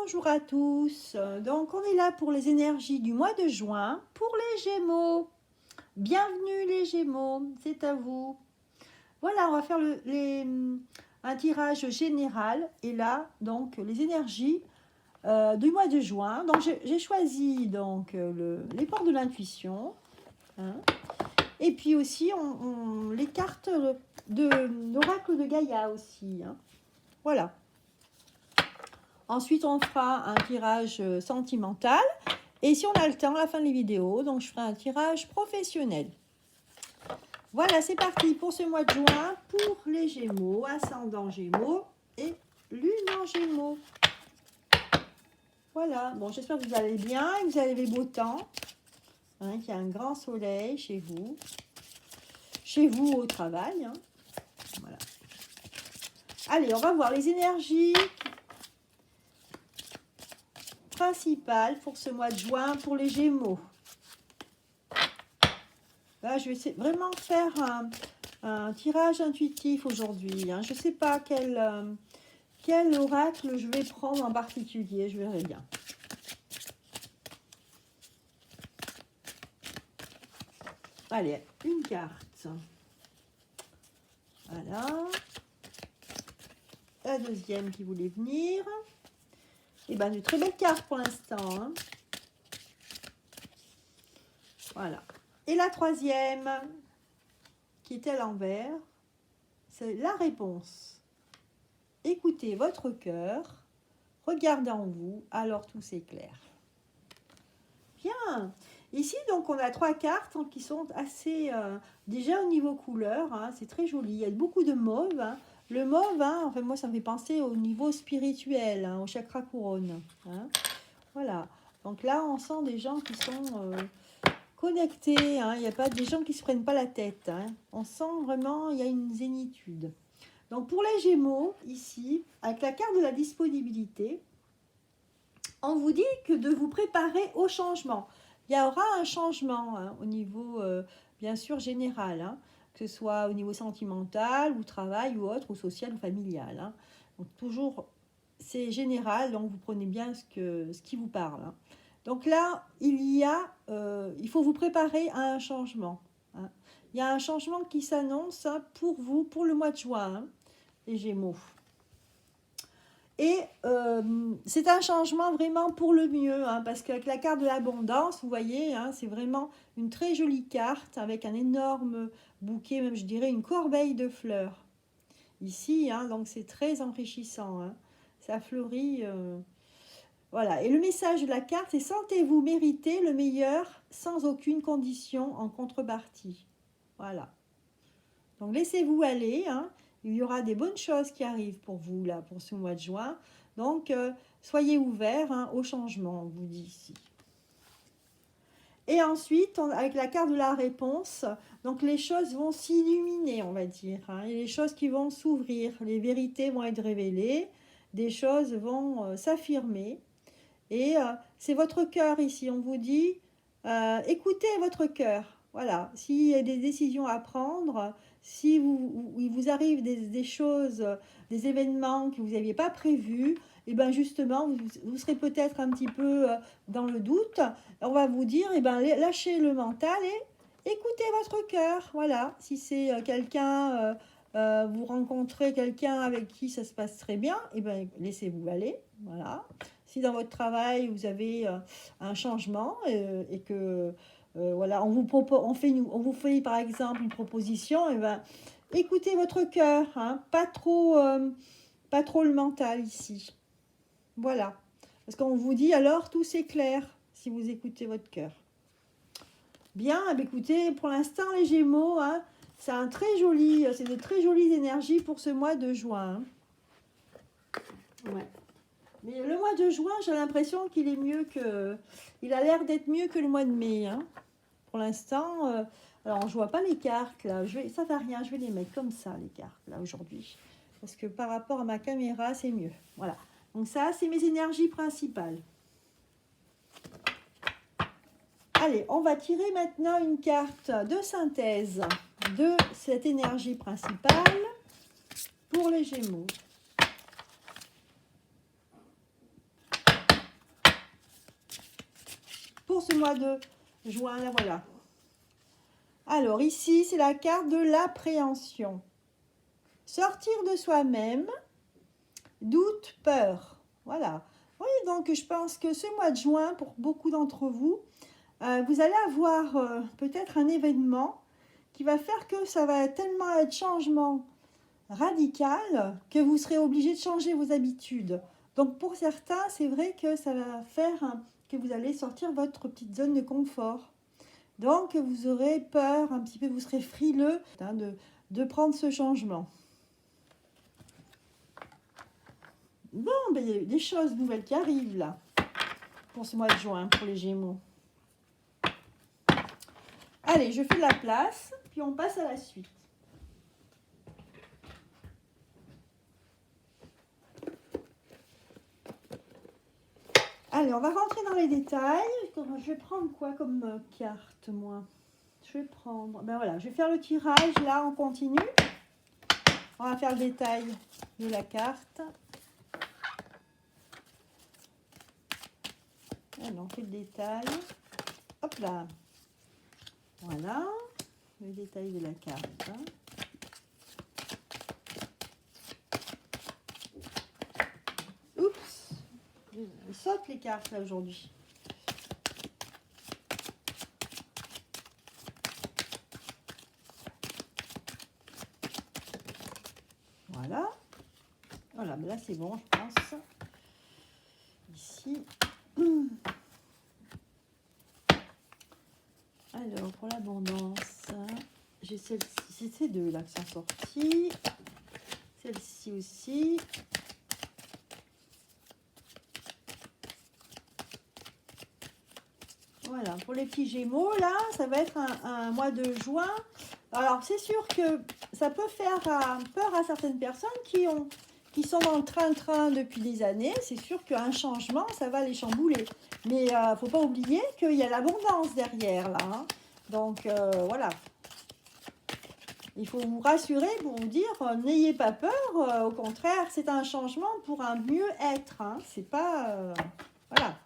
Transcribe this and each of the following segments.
Bonjour à tous, donc on est là pour les énergies du mois de juin pour les Gémeaux. Bienvenue les Gémeaux, c'est à vous. Voilà, on va faire un tirage général et là donc les énergies du mois de juin. Donc j'ai choisi donc les portes de l'intuition, hein, et puis aussi les cartes de l'oracle de Gaïa aussi, hein. Voilà. Ensuite, on fera un tirage sentimental. Et si on a le temps, à la fin des vidéos, donc je ferai un tirage professionnel. Voilà, c'est parti pour ce mois de juin pour les Gémeaux, ascendant Gémeaux et lune en Gémeaux. Voilà, bon, j'espère que vous allez bien, que vous avez beau temps, hein, qu'il y a un grand soleil chez vous au travail, hein. Voilà. Allez, on va voir les énergies principales pour ce mois de juin pour les Gémeaux. Là, je vais vraiment faire un tirage intuitif aujourd'hui, hein. Je ne sais pas quel oracle je vais prendre en particulier, je verrai bien. Allez, une carte. Voilà. La deuxième qui voulait venir. Et bien, de très belles cartes pour l'instant, hein. Voilà. Et la troisième, qui est à l'envers, c'est la réponse. Écoutez votre cœur, regardez en vous, alors tout s'éclaire. Bien. Ici, donc, on a trois cartes qui sont assez... déjà au niveau couleur, hein, c'est très joli. Il y a beaucoup de mauve, hein. Le mauve, hein, enfin, moi, ça me fait penser au niveau spirituel, hein, au chakra couronne, hein. Voilà. Donc là, on sent des gens qui sont connectés, hein. Il n'y a pas des gens qui ne se prennent pas la tête, hein. On sent vraiment, il y a une zénitude. Donc, pour les Gémeaux, ici, avec la carte de la disponibilité, on vous dit que de vous préparer au changement. Il y aura un changement, hein, au niveau, bien sûr, général, hein, que ce soit au niveau sentimental, ou travail, ou autre, ou social, ou familial, hein. Donc, toujours, c'est général, donc vous prenez bien ce qui vous parle, hein. Donc là, il faut vous préparer à un changement, hein. Il y a un changement qui s'annonce, hein, pour vous, pour le mois de juin, hein, les Gémeaux. Et c'est un changement vraiment pour le mieux, hein, parce qu'avec la carte de l'abondance, vous voyez, hein, c'est vraiment une très jolie carte avec un énorme bouquet, même je dirais une corbeille de fleurs. Ici, hein, donc c'est très enrichissant, hein, ça fleurit. Voilà, et le message de la carte, c'est sentez-vous mériter le meilleur sans aucune condition en contrepartie. Voilà. Donc laissez-vous aller, hein. Il y aura des bonnes choses qui arrivent pour vous là, pour ce mois de juin. Donc soyez ouverts, hein, au changement, on vous dit ici. Et ensuite, avec la carte de la réponse, donc les choses vont s'illuminer, on va dire, hein. Il y a des choses qui vont s'ouvrir, les vérités vont être révélées, des choses vont s'affirmer. Et c'est votre cœur ici, on vous dit, écoutez votre cœur. Voilà, s'il y a des décisions à prendre, si il vous arrive des choses, des événements que vous n'aviez pas prévus, et bien justement, vous serez peut-être un petit peu dans le doute. On va vous dire, et ben, lâchez le mental et écoutez votre cœur. Voilà, si c'est quelqu'un, vous rencontrez quelqu'un avec qui ça se passe très bien, et ben, laissez-vous aller. Voilà. Si dans votre travail, vous avez un changement et que... voilà, on vous fait par exemple une proposition, et ben, écoutez votre cœur, hein, pas trop le mental ici. Voilà, parce qu'on vous dit alors tout s'éclaire si vous écoutez votre cœur. Bien, écoutez, pour l'instant les Gémeaux, hein, c'est de très jolies énergies pour ce mois de juin, hein. Ouais. Mais le mois de juin, j'ai l'impression qu'il est il a l'air d'être mieux que le mois de mai, hein. Pour l'instant, alors je vois pas les cartes là. Ça va rien, je vais les mettre comme ça les cartes là aujourd'hui, parce que par rapport à ma caméra, c'est mieux. Voilà. Donc ça, c'est mes énergies principales. Allez, on va tirer maintenant une carte de synthèse de cette énergie principale pour les Gémeaux. pour ce mois de juin, là, voilà. Alors, ici, c'est la carte de l'appréhension. Sortir de soi-même, doute, peur. Voilà. Oui, donc je pense que ce mois de juin, pour beaucoup d'entre vous, vous allez avoir peut-être un événement qui va faire que ça va tellement être changement radical que vous serez obligé de changer vos habitudes. Donc pour certains, c'est vrai que ça va faire que vous allez sortir votre petite zone de confort. Donc vous aurez peur un petit peu, vous serez frileux de prendre ce changement. Bon, ben, il y a des choses nouvelles qui arrivent là, pour ce mois de juin, pour les Gémeaux. Allez, je fais la place, puis on passe à la suite. Allez, on va rentrer dans les détails. Je vais prendre quoi comme carte, moi? Je vais prendre... Ben voilà, je vais faire le tirage, là, on continue. On va faire le détail de la carte. Alors, on fait le détail. Hop là. Voilà. Le détail de la carte. Oups. Ils sautent les cartes, là, aujourd'hui. Voilà. Voilà, mais là, c'est bon, je pense. Ici. Alors, pour l'abondance, j'ai celle-ci. C'est ces deux là qui sont sorties. Celle-ci aussi. Voilà, pour les petits Gémeaux, là, ça va être un mois de juin. Alors, c'est sûr que ça peut faire peur à certaines personnes qui sont dans le train-train depuis des années. C'est sûr qu'un changement, ça va les chambouler. Mais il ne faut pas oublier qu'il y a l'abondance derrière, là. Hein. Donc, voilà. Il faut vous rassurer pour vous dire, n'ayez pas peur. Au contraire, c'est un changement pour un mieux-être. Hein. C'est pas... voilà.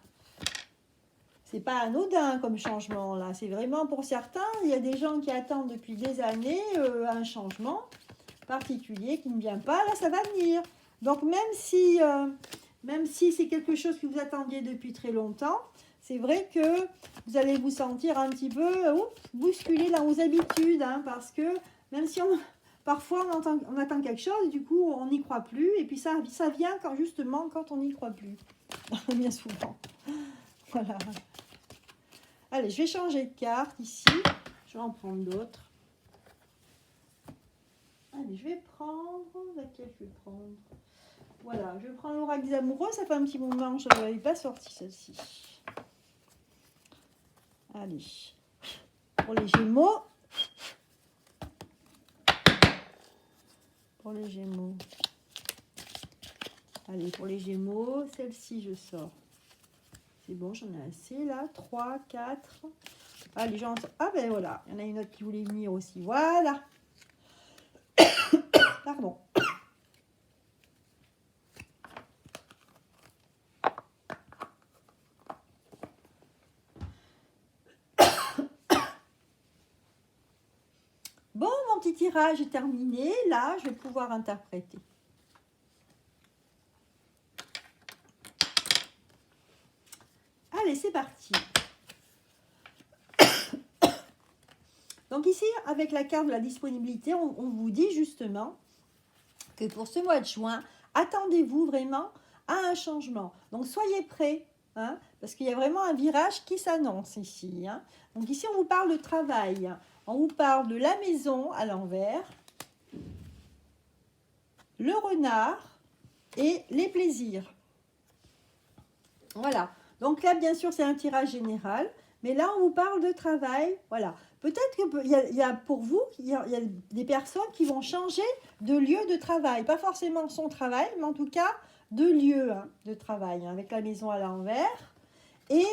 C'est pas anodin comme changement, là. C'est vraiment pour certains, il y a des gens qui attendent depuis des années un changement particulier qui ne vient pas. Là, ça va venir. Donc, même si c'est quelque chose que vous attendiez depuis très longtemps, c'est vrai que vous allez vous sentir un petit peu bousculé dans vos habitudes, hein, parce que même si parfois on attend quelque chose, du coup, on n'y croit plus. Et puis, ça vient justement quand on n'y croit plus. Bien souvent. Voilà. Allez, je vais changer de carte ici. Je vais en prendre d'autres. Allez, je vais prendre... Laquelle je vais prendre? Voilà, je vais prendre l'oracle des amoureux. Ça fait un petit moment que je ne l'avais pas sorti, celle-ci. Allez. Pour les Gémeaux. Pour les Gémeaux. Allez, pour les Gémeaux, celle-ci, je sors. C'est bon, j'en ai assez là. 3, 4. Ah, les gens... Ah ben voilà, il y en a une autre qui voulait venir aussi. Voilà. Pardon. Bon, mon petit tirage est terminé. Là, je vais pouvoir interpréter. Allez, c'est parti. Donc ici, avec la carte de la disponibilité, on vous dit justement que pour ce mois de juin, attendez-vous vraiment à un changement. Donc soyez prêts, hein, parce qu'il y a vraiment un virage qui s'annonce ici. Hein. Donc ici, on vous parle de travail. On vous parle de la maison à l'envers, le renard et les plaisirs. Voilà. Donc là, bien sûr, c'est un tirage général. Mais là, on vous parle de travail. Voilà. Peut-être qu'il y a pour vous, il y a des personnes qui vont changer de lieu de travail. Pas forcément son travail, mais en tout cas de lieu de travail. Hein, avec la maison à l'envers. Et,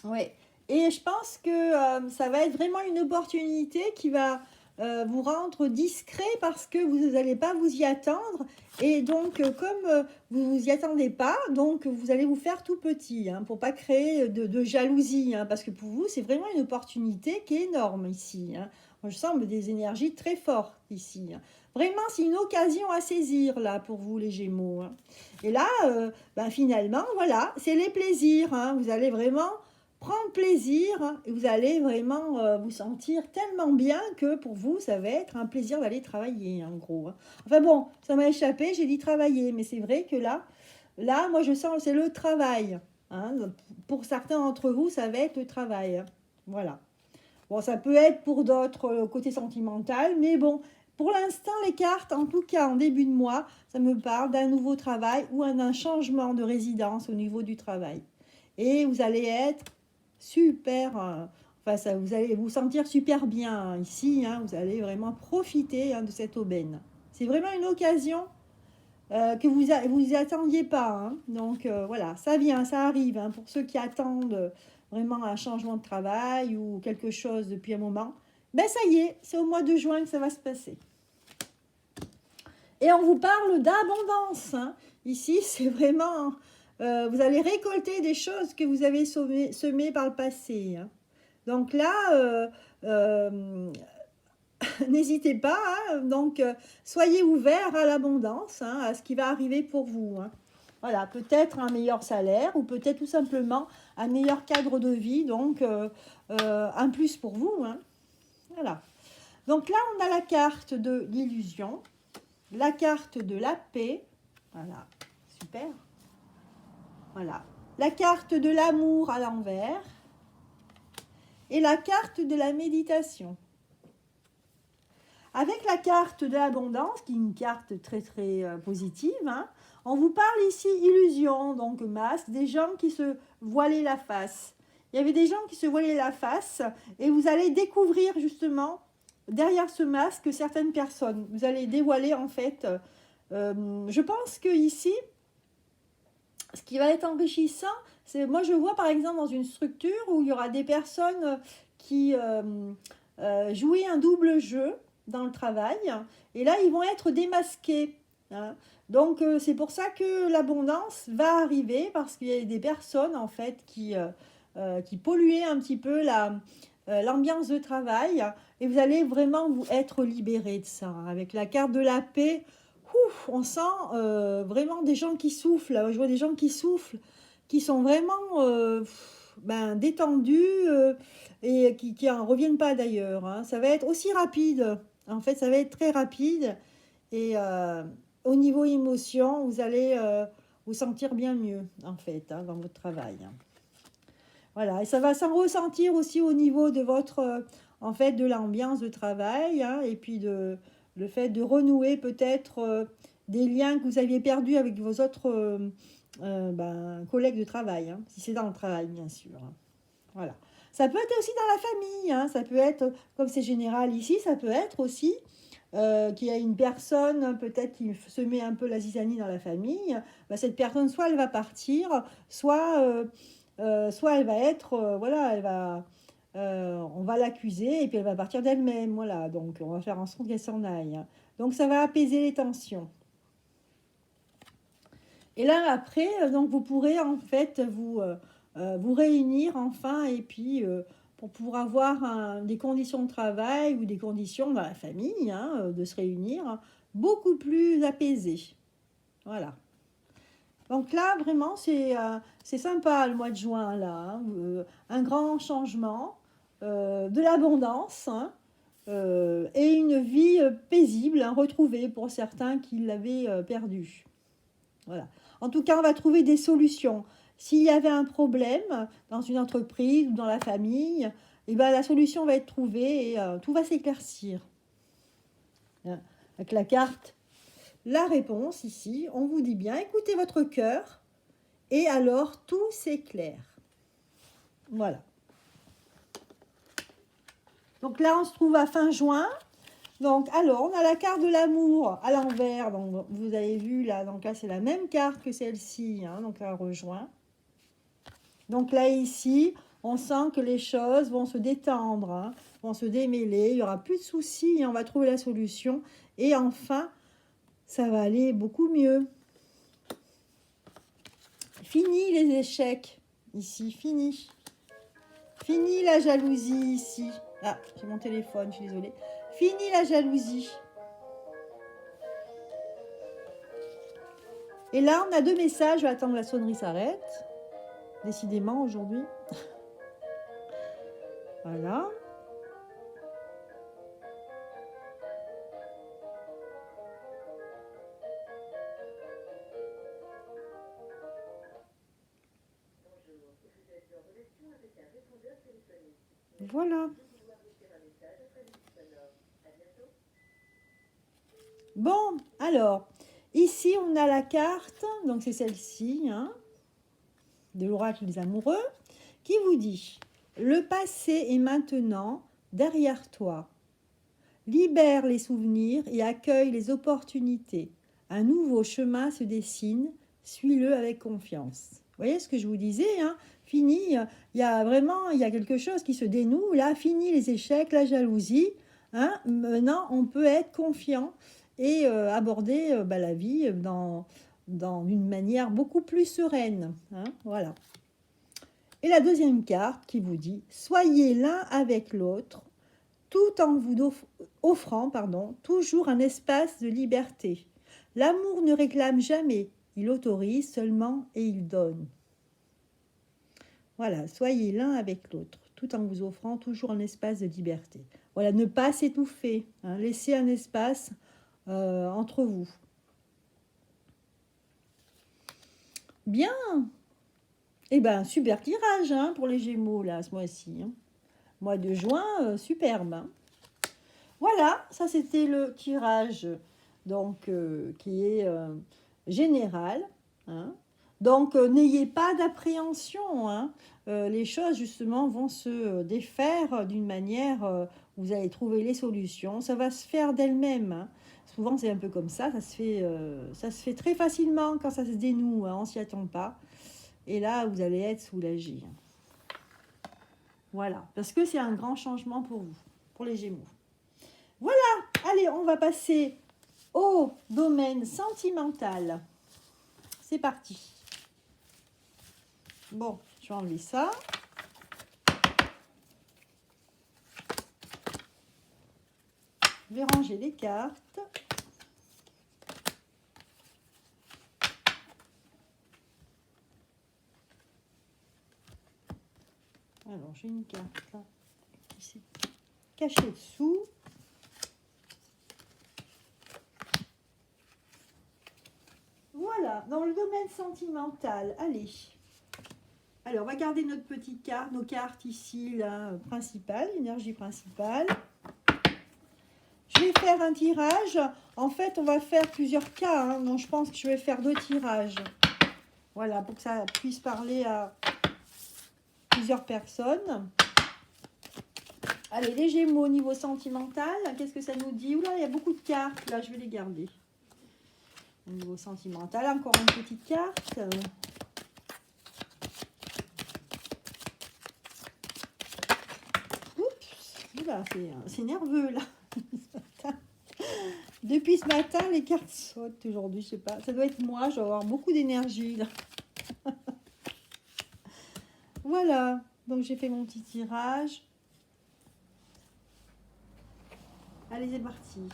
ouais. Et je pense que ça va être vraiment une opportunité qui va vous rendre discret parce que vous n'allez pas vous y attendre. Et donc, comme vous ne vous y attendez pas, donc vous allez vous faire tout petit, hein, pour pas créer de jalousie, hein, parce que pour vous, c'est vraiment une opportunité qui est énorme ici, hein. Moi, je sens des énergies très fortes ici, hein. Vraiment, c'est une occasion à saisir, là, pour vous, les Gémeaux, hein. Et là, finalement, voilà, c'est les plaisirs, hein. Vous allez vraiment prendre plaisir, hein, et vous allez vraiment vous sentir tellement bien que pour vous, ça va être un plaisir d'aller travailler, en gros, hein. Enfin bon, ça m'a échappé, j'ai dit travailler, mais c'est vrai que là, moi, je sens, c'est le travail, hein. Pour certains d'entre vous, ça va être le travail, hein. Voilà. Bon, ça peut être pour d'autres le côté sentimental, mais bon, pour l'instant, les cartes, en tout cas en début de mois, ça me parle d'un nouveau travail ou d'un changement de résidence au niveau du travail. Et vous allez être super, vous allez vous sentir super bien, hein, ici, hein, vous allez vraiment profiter, hein, de cette aubaine. C'est vraiment une occasion que vous y attendiez pas, hein. Donc voilà, ça vient, ça arrive, hein, pour ceux qui attendent vraiment un changement de travail ou quelque chose depuis un moment. Ben ça y est, c'est au mois de juin que ça va se passer. Et on vous parle d'abondance, hein. Ici, c'est vraiment, vous allez récolter des choses que vous avez semées par le passé, hein. Donc là, n'hésitez pas, hein, donc soyez ouverts à l'abondance, hein, à ce qui va arriver pour vous, hein. Voilà, peut-être un meilleur salaire ou peut-être tout simplement un meilleur cadre de vie, donc un plus pour vous, hein. Voilà. Donc là, on a la carte de l'illusion, la carte de la paix, voilà, super. Voilà, la carte de l'amour à l'envers et la carte de la méditation. Avec la carte de l'abondance, qui est une carte très très positive, hein, on vous parle ici illusion, donc masque, des gens qui se voilaient la face. Il y avait des gens qui se voilaient la face et vous allez découvrir justement derrière ce masque certaines personnes. Vous allez dévoiler en fait, je pense que ici, ce qui va être enrichissant, c'est, moi je vois par exemple dans une structure où il y aura des personnes qui jouaient un double jeu dans le travail, et là ils vont être démasqués, hein. Donc c'est pour ça que l'abondance va arriver, parce qu'il y a des personnes en fait qui polluaient un petit peu l'ambiance de travail, et vous allez vraiment vous être libérés de ça. Avec la carte de la paix, ouf, on sent vraiment des gens qui soufflent. Je vois des gens qui soufflent, qui sont vraiment détendus, et qui n'en reviennent pas d'ailleurs, hein. Ça va être aussi rapide. En fait, ça va être très rapide. Et au niveau émotion, vous allez vous sentir bien mieux, en fait, hein, dans votre travail. Voilà, et ça va s'en ressentir aussi au niveau de votre, en fait, de l'ambiance de travail, hein, et puis le fait de renouer peut-être des liens que vous aviez perdus avec vos autres collègues de travail, hein, si c'est dans le travail, bien sûr. Voilà. Ça peut être aussi dans la famille, hein, ça peut être, comme c'est général ici, ça peut être aussi qu'il y a une personne peut-être qui se met un peu la zizanie dans la famille. Cette personne, soit elle va partir, soit elle va être, on va l'accuser et puis elle va partir d'elle-même, voilà. Donc on va faire en sorte qu'elle s'en aille, hein. Donc ça va apaiser les tensions. Et là après, donc vous pourrez en fait vous réunir enfin, et puis pour pouvoir avoir des conditions de travail ou des conditions dans la famille, hein, de se réunir, hein, beaucoup plus apaisées. Voilà. Donc là, vraiment, c'est sympa le mois de juin, là, hein, un grand changement, de l'abondance, hein, et une vie paisible, hein, retrouvée pour certains qui l'avaient perdue. Voilà. En tout cas, on va trouver des solutions. S'il y avait un problème dans une entreprise ou dans la famille, eh ben, la solution va être trouvée et tout va s'éclaircir. Avec la carte, la réponse ici, on vous dit bien, écoutez votre cœur et alors tout s'éclaire. Voilà. Donc là, on se trouve à fin juin. Donc, alors, on a la carte de l'amour à l'envers. Donc, vous avez vu, là, donc là, c'est la même carte que celle-ci, hein, donc elle rejoint. Donc là, ici, on sent que les choses vont se détendre, hein, vont se démêler, il n'y aura plus de soucis et on va trouver la solution. Et enfin, ça va aller beaucoup mieux. Fini les échecs, ici, fini. Fini la jalousie, ici. Ah, j'ai mon téléphone, je suis désolée. Fini la jalousie. Et là, on a 2 messages. Je vais attendre que la sonnerie s'arrête. Décidément, aujourd'hui. Voilà. Voilà. Bon, alors, ici, on a la carte. Donc, c'est celle-ci, hein, de l'oracle des amoureux, qui vous dit « Le passé est maintenant derrière toi. Libère les souvenirs et accueille les opportunités. Un nouveau chemin se dessine, suis-le avec confiance. » Vous voyez ce que je vous disais, hein? Fini, il y a quelque chose qui se dénoue, là, fini les échecs, la jalousie, hein? Maintenant, on peut être confiant et aborder la vie dans une manière beaucoup plus sereine, hein? Voilà. Et la deuxième carte qui vous dit « Soyez l'un avec l'autre, tout en vous offrant toujours un espace de liberté. L'amour ne réclame jamais, il autorise seulement et il donne. » Voilà, soyez l'un avec l'autre, tout en vous offrant toujours un espace de liberté. Voilà, ne pas s'étouffer, hein, laissez un espace entre vous. Bien. Eh bien, super tirage, hein, pour les Gémeaux, là, ce mois-ci, hein. Mois de juin, superbe, hein. Voilà, ça c'était le tirage donc, qui est général, hein. Donc, n'ayez pas d'appréhension, hein. Les choses, justement, vont se défaire d'une manière vous allez trouver les solutions. Ça va se faire d'elle-même, hein. Souvent, c'est un peu comme ça se fait très facilement quand ça se dénoue, hein, on ne s'y attend pas. Et là, vous allez être soulagé. Voilà, parce que c'est un grand changement pour vous, pour les Gémeaux. Voilà, allez, on va passer au domaine sentimental. C'est parti. Bon, je vais enlever ça. Je vais ranger les cartes. Alors, j'ai une carte là, qui s'est cachée dessous. Voilà, dans le domaine sentimental, allez. Alors, on va garder notre petite carte, nos cartes ici, là, principales, énergie principale. Je vais faire un tirage. En fait, on va faire plusieurs cas, hein, donc je pense que je vais faire 2 tirages. Voilà, pour que ça puisse parler à plusieurs personnes. Allez, les Gémeaux au niveau sentimental, qu'est-ce que ça nous dit? Oula, il y a beaucoup de cartes, là, je vais les garder. Au niveau sentimental, encore une petite carte. Oups, oula, c'est nerveux, là. Depuis ce matin, les cartes sautent aujourd'hui, je sais pas. Ça doit être moi, je vais avoir beaucoup d'énergie, là. Voilà, donc j'ai fait mon petit tirage. Allez, c'est parti.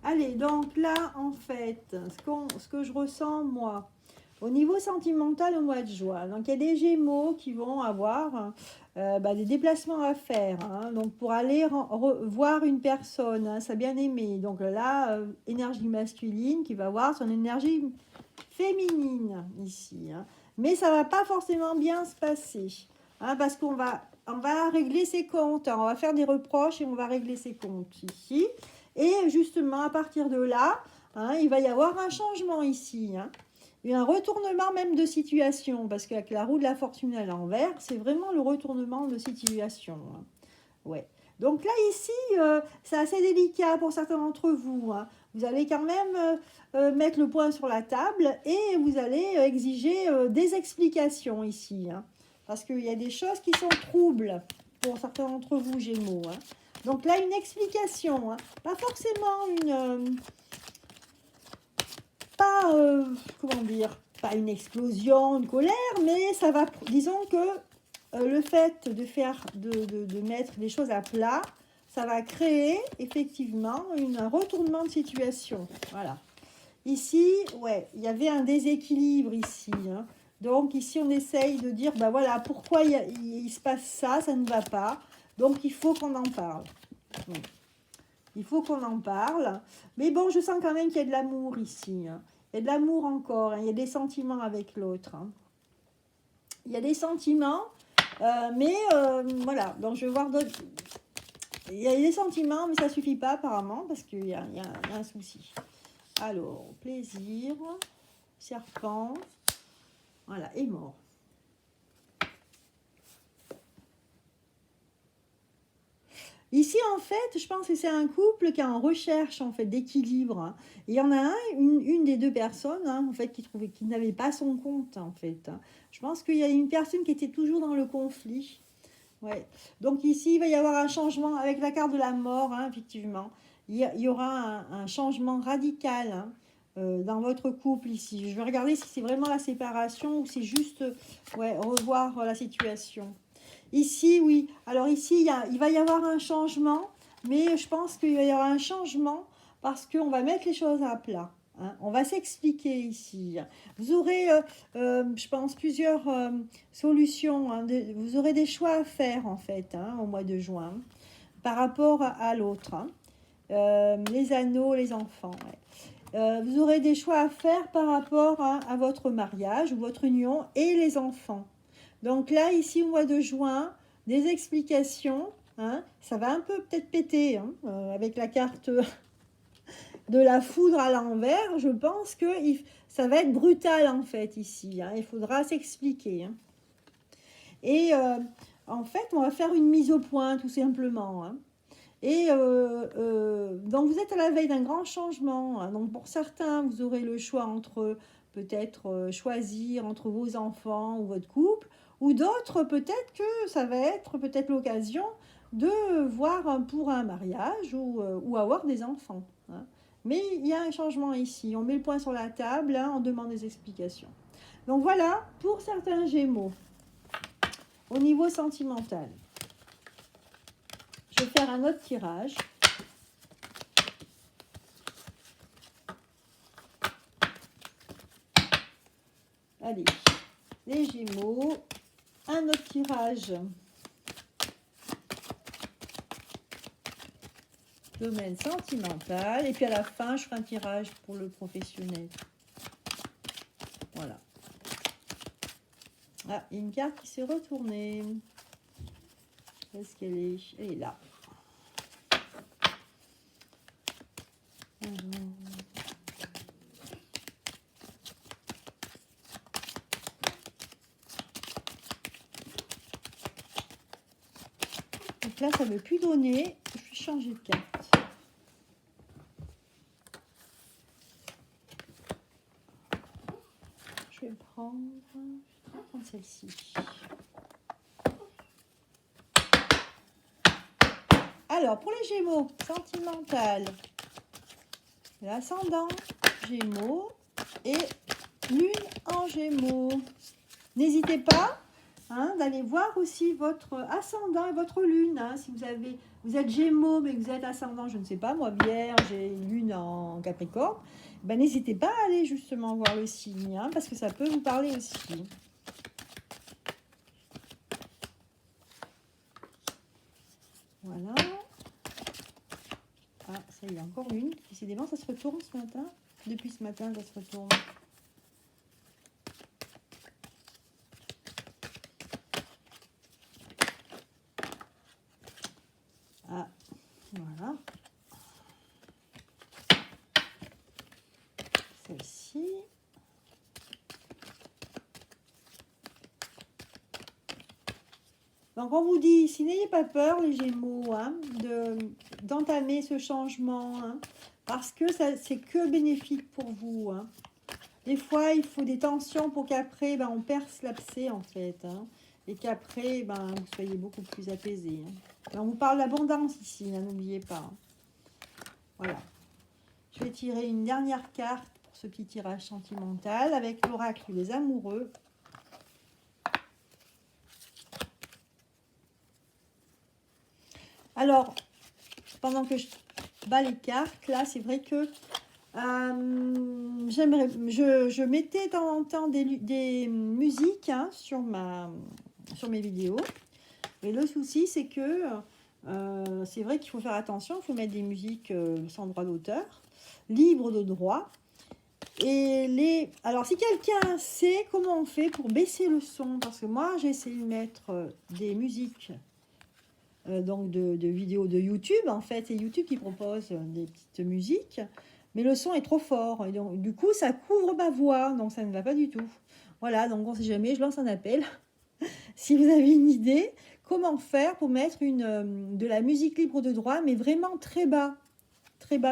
Allez, donc là, en fait, ce que je ressens, moi, au niveau sentimental au mois de juin, donc il y a des Gémeaux qui vont avoir des déplacements à faire, hein, donc pour aller voir une personne, hein, sa bien-aimée. Donc là, énergie masculine qui va voir son énergie féminine ici, hein. Mais ça ne va pas forcément bien se passer, hein, parce on va régler ses comptes, hein, on va faire des reproches et on va régler ses comptes ici. Et justement, à partir de là, hein, il va y avoir un changement ici, hein, et un retournement même de situation, parce qu'avec la roue de la fortune à l'envers, c'est vraiment le retournement de situation, hein. Ouais. Donc là, ici, c'est assez délicat pour certains d'entre vous, hein. Vous allez quand même mettre le point sur la table et vous allez exiger des explications ici, hein. parce qu'il y a des choses qui sont troubles pour certains d'entre vous, Gémeaux. Hein. Donc là, une explication, hein. Pas forcément une... pas, comment dire, pas une explosion, une colère, mais ça va, disons que le fait de faire, de mettre les choses à plat, ça va créer effectivement un retournement de situation. Voilà. Ici, ouais, il y avait un déséquilibre ici. Hein. Donc ici, on essaye de dire, ben voilà, pourquoi il se passe ça, ça ne va pas. Donc il faut qu'on en parle. Il faut qu'on en parle. Mais bon, je sens quand même qu'il y a de l'amour ici. Hein. Il y a de l'amour encore. Hein. Il y a des sentiments avec l'autre. Hein. Il y a des sentiments. Mais voilà. Donc je vais voir d'autres. Il y a des sentiments, mais ça ne suffit pas apparemment. Parce qu'il y a un souci. Alors, plaisir. Serpent. Voilà. Et mort. Ici, en fait, je pense que c'est un couple qui est en recherche en fait d'équilibre. Il y en a une des deux personnes en fait qui n'avait pas son compte en fait. Je pense qu'il y a une personne qui était toujours dans le conflit. Ouais. Donc ici, il va y avoir un changement avec la carte de la mort, effectivement. Il y aura un changement radical dans votre couple ici. Je vais regarder si c'est vraiment la séparation ou c'est juste revoir la situation. Ici, oui. Alors ici, il va y avoir un changement, mais je pense qu'il va y avoir un changement parce qu'on va mettre les choses à plat. Hein. On va s'expliquer ici. Vous aurez, je pense, plusieurs solutions. Hein. Vous aurez des choix à faire, en fait, au mois de juin, par rapport à l'autre. Hein. Les anneaux, les enfants. Ouais. Vous aurez des choix à faire par rapport à votre mariage ou votre union et les enfants. Donc là, ici, au mois de juin, des explications. Hein, ça va un peu peut-être péter avec la carte de la foudre à l'envers. Je pense que ça va être brutal en fait ici. Hein, il faudra s'expliquer. Hein. Et en fait, on va faire une mise au point tout simplement. Hein. Et donc, vous êtes à la veille d'un grand changement. Hein. Donc, pour certains, vous aurez le choix entre peut-être choisir entre vos enfants ou votre couple. Ou d'autres, peut-être que ça va être peut-être l'occasion de voir pour un mariage ou avoir des enfants. Hein. Mais il y a un changement ici. On met le point sur la table, on demande des explications. Donc voilà, pour certains Gémeaux, au niveau sentimental. Je vais faire un autre tirage. Allez, les Gémeaux. Un autre tirage. Domaine sentimental. Et puis à la fin, je ferai un tirage pour le professionnel. Voilà. Ah, il y a une carte qui s'est retournée. Où est-ce qu'elle est? Elle est là. Donc là, ça ne veut plus donner. Je vais changer de carte. Je vais prendre celle-ci. Alors, pour les Gémeaux, sentimental, l'ascendant Gémeaux et lune en Gémeaux. N'hésitez pas d'aller voir aussi votre ascendant et votre lune. Si vous êtes Gémeaux, mais que vous êtes ascendant, je ne sais pas, moi Vierge et lune en Capricorne, ben, n'hésitez pas à aller justement voir le signe, parce que ça peut vous parler aussi. Voilà. Ah, ça y est, encore une. Décidément, ça se retourne ce matin. Depuis ce matin, ça se retourne. Ah, voilà. Celle-ci. Donc, on vous dit, si n'ayez pas peur, les Gémeaux, d'entamer ce changement, parce que c'est que bénéfique pour vous. Des fois, il faut des tensions pour qu'après, on perce l'abcès, en fait. et qu'après, ben, vous soyez beaucoup plus apaisé. On vous parle d'abondance ici, hein, n'oubliez pas. Voilà. Je vais tirer une dernière carte pour ce petit tirage sentimental avec l'oracle des amoureux. Alors, pendant que je bats les cartes, là, c'est vrai que je mettais de temps en temps des musiques, hein, sur mes vidéos. Et le souci, c'est que c'est vrai qu'il faut faire attention, il faut mettre des musiques sans droit d'auteur, libres de droit. Alors, si quelqu'un sait comment on fait pour baisser le son, parce que moi, j'ai essayé de mettre des musiques donc de vidéos de YouTube, en fait, c'est YouTube qui propose des petites musiques, mais le son est trop fort, et donc du coup ça couvre ma voix, donc ça ne va pas du tout. Voilà, donc on ne sait jamais, je lance un appel. Si vous avez une idée, comment faire pour mettre de la musique libre de droit, mais vraiment très bas,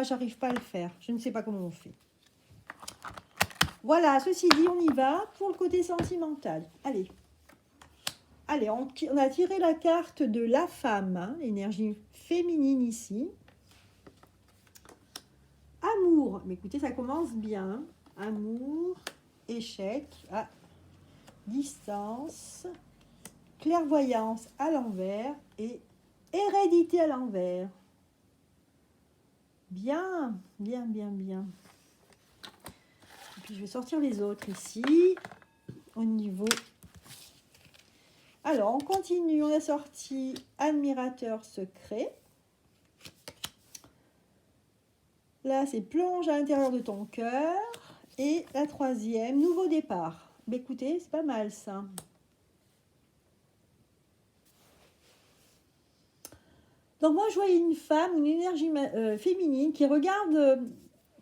j'arrive pas à le faire, je ne sais pas comment on fait. Voilà, ceci dit, on y va pour le côté sentimental. Allez, on a tiré la carte de la femme, hein, l'énergie féminine ici. Amour, mais écoutez, ça commence bien. Amour, échec, distance, clairvoyance à l'envers et hérédité à l'envers. Bien, bien, bien, bien. Et puis je vais sortir les autres ici, au niveau... Alors, on continue, on a sorti admirateur secret. Là, c'est plonge à l'intérieur de ton cœur. Et la troisième, nouveau départ. Bah, écoutez, c'est pas mal ça. Donc moi, je vois une femme, une énergie féminine qui regarde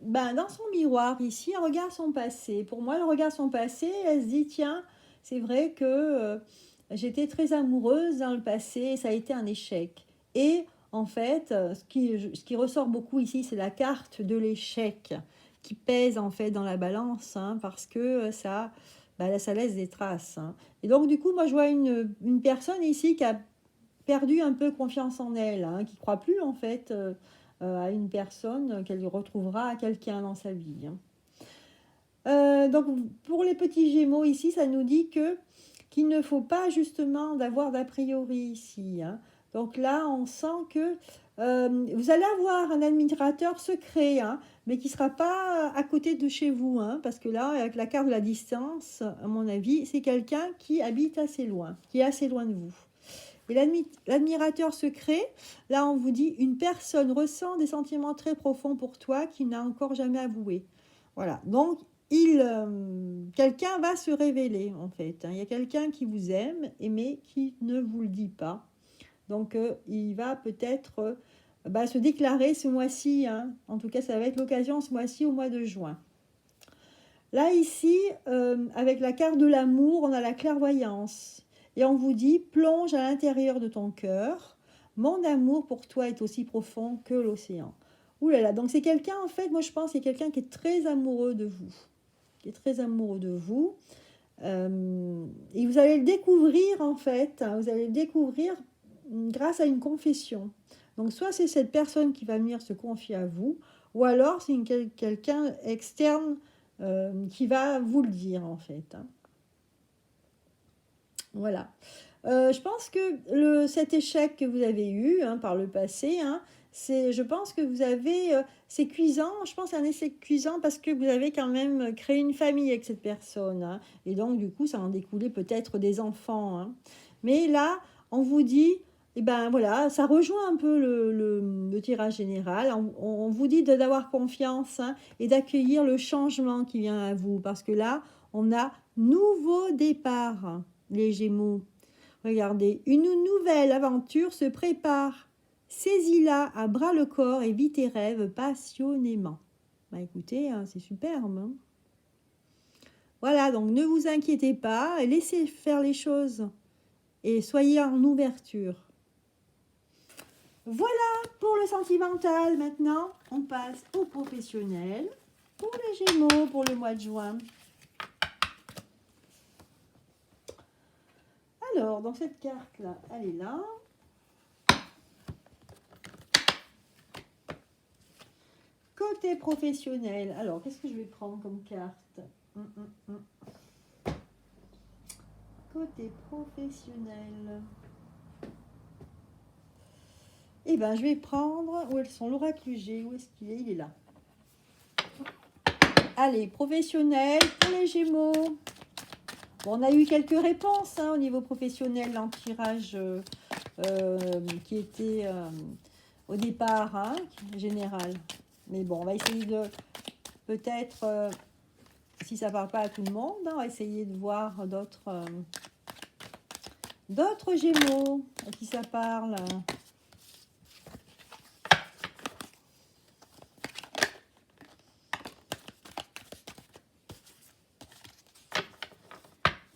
dans son miroir ici, elle regarde son passé. Pour moi, elle regarde son passé, elle se dit, tiens, c'est vrai que j'étais très amoureuse dans le passé et ça a été un échec. Et en fait, ce qui ressort beaucoup ici, c'est la carte de l'échec qui pèse en fait dans la balance, hein, parce que ça laisse des traces. Hein. Et donc du coup, moi je vois une personne ici qui a perdu un peu confiance en elle, hein, qui ne croit plus en fait à une personne qu'elle retrouvera à quelqu'un dans sa vie. Hein. Donc pour les petits Gémeaux ici, ça nous dit qu'il ne faut pas justement d'avoir d'a priori ici. Hein. Donc là, on sent que vous allez avoir un admirateur secret, hein, mais qui ne sera pas à côté de chez vous, hein, parce que là, avec la carte de la distance, à mon avis, c'est quelqu'un qui habite assez loin, qui est assez loin de vous. Et l'admirateur secret, là on vous dit, une personne ressent des sentiments très profonds pour toi qu'il n'a encore jamais avoué. Voilà, donc quelqu'un va se révéler en fait. Hein. Il y a quelqu'un qui vous aime, mais qui ne vous le dit pas. Donc il va peut-être se déclarer ce mois-ci. Hein. En tout cas, ça va être l'occasion ce mois-ci au mois de juin. Là ici, avec la carte de l'amour, on a la clairvoyance. Et on vous dit, plonge à l'intérieur de ton cœur. Mon amour pour toi est aussi profond que l'océan. Ouh là là, donc c'est quelqu'un, en fait, moi je pense, c'est quelqu'un qui est très amoureux de vous. Qui est très amoureux de vous. Et vous allez le découvrir, en fait. Hein, vous allez le découvrir grâce à une confession. Donc soit c'est cette personne qui va venir se confier à vous, ou alors c'est quelqu'un externe qui va vous le dire, en fait. Hein. Voilà. Je pense que cet échec que vous avez eu par le passé, hein, je pense que vous avez... c'est cuisant, je pense que c'est un échec cuisant parce que vous avez quand même créé une famille avec cette personne. Hein, et donc, du coup, ça en découlait peut-être des enfants. Hein. Mais là, on vous dit... Et voilà, ça rejoint un peu le tirage général. On vous dit d'avoir confiance, hein, et d'accueillir le changement qui vient à vous. Parce que là, on a nouveau départ. Les Gémeaux, regardez, une nouvelle aventure se prépare. Saisis-la à bras le corps et vis tes rêves passionnément. Écoutez, hein, c'est superbe. Hein. Voilà, donc ne vous inquiétez pas, laissez faire les choses et soyez en ouverture. Voilà pour le sentimental. Maintenant, on passe au professionnel pour les Gémeaux pour le mois de juin. Alors, dans cette carte-là, elle est là. Côté professionnel, alors, qu'est-ce que je vais prendre comme carte? Côté professionnel. Eh bien, je vais prendre... Où elles sont? L'oracle G, où est-ce qu'il est? Il est là. Allez, professionnel pour les Gémeaux. Bon, on a eu quelques réponses au niveau professionnel dans le tirage qui était au départ général. Mais bon, on va essayer de peut-être, si ça ne parle pas à tout le monde, on va essayer de voir d'autres Gémeaux à qui ça parle.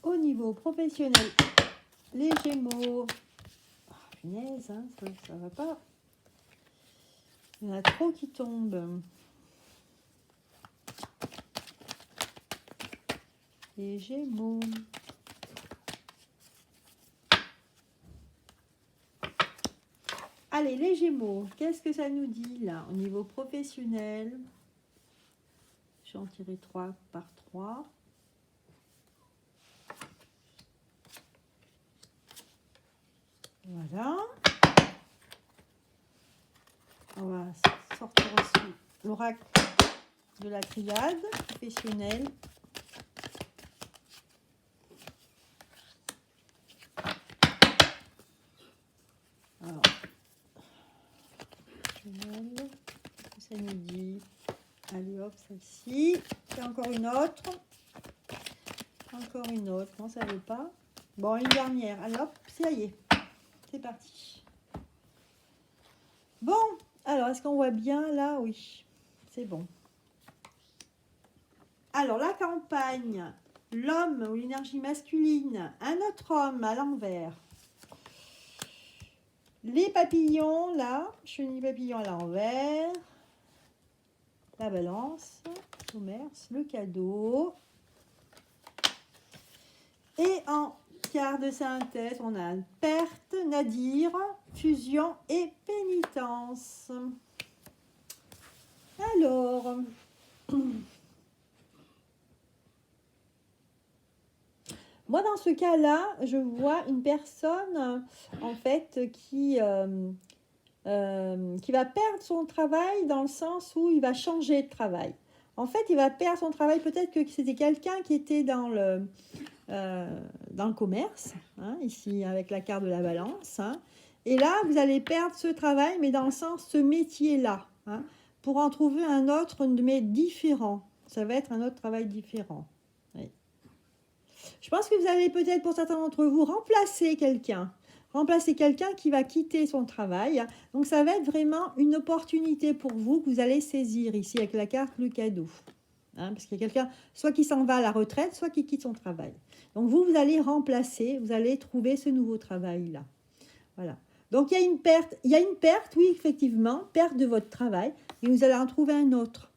Au niveau professionnel, les Gémeaux, punaise, ça va pas. Il y en a trop qui tombent. Les Gémeaux. Allez, les Gémeaux, qu'est-ce que ça nous dit là au niveau professionnel? Je vais en tirer 3 par 3. Voilà. On va sortir aussi l'oracle de la triade professionnelle. Alors, ça nous dit, allez hop, celle-ci. Et encore une autre. Encore une autre. Non, ça ne veut pas. Bon, une dernière. Allez hop, ça y est. C'est parti. Bon, alors, est-ce qu'on voit bien là? Oui, c'est bon. Alors, la campagne, l'homme ou l'énergie masculine, un autre homme à l'envers. Les papillons, là, chenille papillon à l'envers. La balance, commerce, le cadeau. Et en quart de synthèse, on a perte, nadir, fusion et pénitence. Alors, moi dans ce cas-là, je vois une personne en fait qui va perdre son travail dans le sens où il va changer de travail. En fait, il va perdre son travail, peut-être que c'était quelqu'un qui était dans le commerce, ici avec la carte de la balance. Et là, vous allez perdre ce travail, mais dans le sens, ce métier-là, pour en trouver un autre, mais différent. Ça va être un autre travail différent. Oui. Je pense que vous allez peut-être, pour certains d'entre vous, remplacer quelqu'un qui va quitter son travail. Donc, ça va être vraiment une opportunité pour vous que vous allez saisir ici avec la carte le cadeau. Parce qu'il y a quelqu'un, soit qui s'en va à la retraite, soit qui quitte son travail. Donc, vous allez remplacer, vous allez trouver ce nouveau travail-là. Voilà. Donc, il y a une perte, oui, effectivement, perte de votre travail, et vous allez en trouver un autre,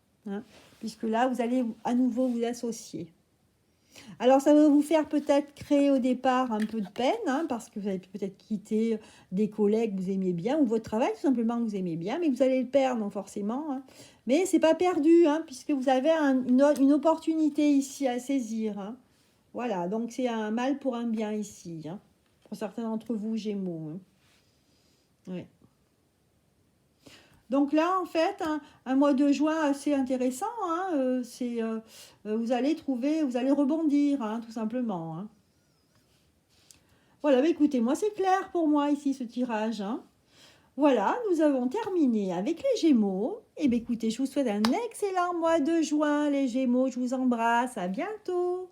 puisque là, vous allez à nouveau vous associer. Alors, ça va vous faire peut-être créer au départ un peu de peine, parce que vous allez peut-être quitter des collègues que vous aimiez bien, ou votre travail tout simplement que vous aimez bien, mais vous allez le perdre, donc forcément. Mais ce n'est pas perdu, puisque vous avez une opportunité ici à saisir. Voilà, donc c'est un mal pour un bien ici, pour certains d'entre vous, Gémeaux. Oui. Donc là, en fait, un mois de juin assez intéressant. Vous allez rebondir, tout simplement. Voilà, écoutez, moi c'est clair pour moi ici ce tirage. Voilà, nous avons terminé avec les Gémeaux. Et bien écoutez, je vous souhaite un excellent mois de juin, les Gémeaux. Je vous embrasse. À bientôt.